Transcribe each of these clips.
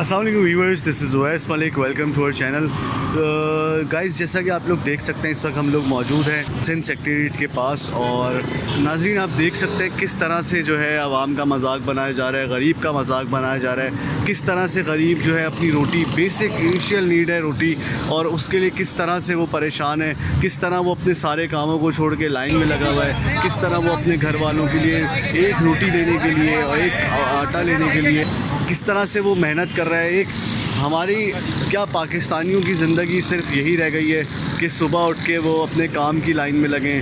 अस्सलाम वालेकुम viewers, this is Uwais Malik. Welcome to our channel. Guys, जैसा कि आप लोग देख सकते हैं, इस वक्त हम लोग मौजूद हैं सिंध सेक्रेटेरिएट के पास। और नाज़रीन, आप देख सकते हैं किस तरह से जो है आवाम का मजाक बनाया जा रहा है, गरीब का मजाक बनाया जा रहा है। किस तरह से गरीब जो है अपनी रोटी, बेसिक इनिशियल नीड है रोटी, और उसके लिए किस तरह से वो परेशान है, किस तरह वो अपने सारे कामों को छोड़ के लाइन में लगा हुआ है, किस तरह वो अपने घर वालों के लिए एक रोटी लेने के लिए और एक आटा लेने के लिए किस तरह से वो मेहनत कर रहा है। एक हमारी क्या पाकिस्तानियों की ज़िंदगी सिर्फ यही रह गई है कि सुबह उठ के वो अपने काम की लाइन में लगें,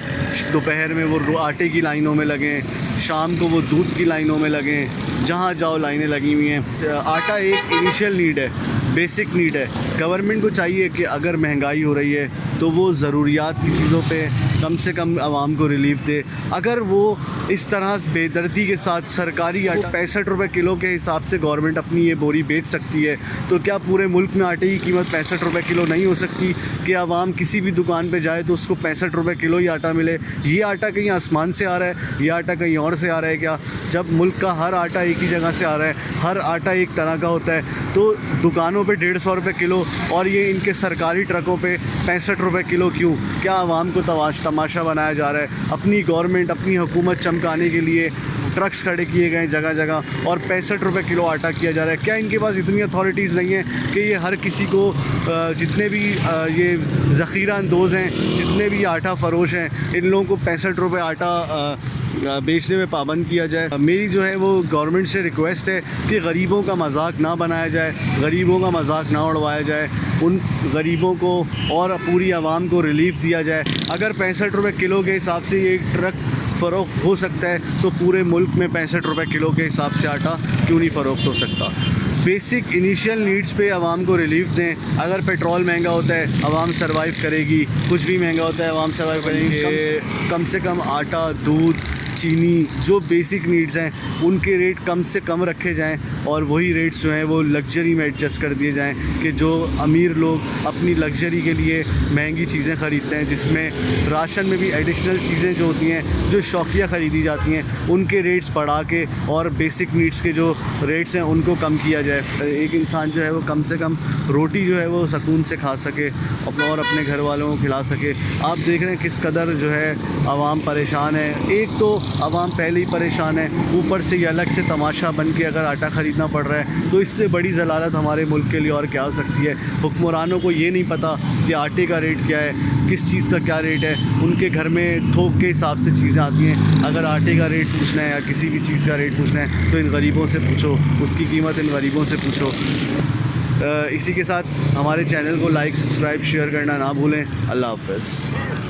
दोपहर में वो आटे की लाइनों में लगें, शाम को वो दूध की लाइनों में लगें। जहाँ जाओ लाइनें लगी हुई हैं। आटा एक इनिशियल नीड है, बेसिक नीड है। गवर्नमेंट को चाहिए कि अगर महंगाई हो रही है तो वो ज़रूरियात की चीज़ों पे कम से कम आवाम को रिलीफ दे। अगर वो इस तरह बेदर्दी के साथ सरकारी आटा 65 रुपये किलो के हिसाब से गवर्नमेंट अपनी ये बोरी बेच सकती है, तो क्या पूरे मुल्क में आटे की कीमत 65 रुपये किलो नहीं हो सकती कि आवाम किसी भी दुकान पे जाए तो उसको 65 रुपये किलो ही आटा मिले? ये आटा कहीं आसमान से आ रहा है, ये आटा कहीं और से आ रहा है क्या? जब मुल्क का हर आटा एक ही जगह से आ रहा है, हर आटा एक तरह का होता है, तो दुकानों पे 150 रुपये किलो और ये इनके सरकारी ट्रकों पे 65 रुपये किलो क्यों? क्या आवाम को तमाशा बनाया जा रहा है? अपनी गवर्नमेंट, अपनी हुकूमत चमकाने के लिए ट्रक्स खड़े किए गए जगह जगह और 65 रुपये किलो आटा किया जा रहा है। क्या इनके पास इतनी अथॉरिटीज़ नहीं है कि ये हर किसी को, जितने भी ये ज़ख़ीरा अंदोज़ हैं, जितने भी आटा फ़रोश हैं, इन लोगों को 65 रुपये आटा बेचने में पाबंद किया जाए? मेरी जो है वो गवर्नमेंट से रिक्वेस्ट है कि गरीबों का मजाक ना बनाया जाए, गरीबों का मजाक ना उड़वाया जाए, उन गरीबों को और पूरी आवाम को रिलीफ दिया जाए। अगर 65 रुपये किलो के हिसाब से ये ट्रक फ़रोख्त हो सकता है तो पूरे मुल्क में 65 रुपये किलो के हिसाब से आटा क्यों नहीं फ़रोख्त हो सकता? बेसिक इनिशियल नीड्स पे आवाम को रिलीफ दें। अगर पेट्रोल महंगा होता है आवाम सर्वाइव करेगी, कुछ भी महंगा होता है आवाम सर्वाइव करेगी। कम से कम आटा, दूध, चीनी, जो बेसिक नीड्स हैं उनके रेट कम से कम रखे जाएं और वही रेट्स जो हैं वो लग्जरी में एडजस्ट कर दिए जाएं कि जो अमीर लोग अपनी लग्जरी के लिए महंगी चीज़ें ख़रीदते हैं, जिसमें राशन में भी एडिशनल चीज़ें जो होती हैं जो शौकिया ख़रीदी जाती हैं, उनके रेट्स बढ़ा के और बेसिक नीड्स के जो रेट्स हैं उनको कम किया जाए। एक इंसान जो है वो कम से कम रोटी जो है वो सुकून से खा सके अपना और अपने घर वालों को खिला सके। आप देख रहे हैं किस कदर जो है आवाम परेशान है। एक तो आवाम पहले ही परेशान है, ऊपर से ये अलग से तमाशा बन के अगर आटा ख़रीदना पड़ रहा है, तो इससे बड़ी ज़लालत हमारे मुल्क के लिए और क्या हो सकती है? हुक्मरानों को ये नहीं पता कि आटे का रेट क्या है, किस चीज़ का क्या रेट है। उनके घर में थोक के हिसाब से चीज़ें आती हैं। अगर आटे का रेट पूछना है या किसी भी चीज़ का रेट पूछना है तो इन गरीबों से पूछो, उसकी कीमत इन गरीबों से पूछो। इसी के साथ हमारे चैनल को लाइक, सब्सक्राइब, शेयर करना ना भूलें। अल्लाह हाफ़िज़।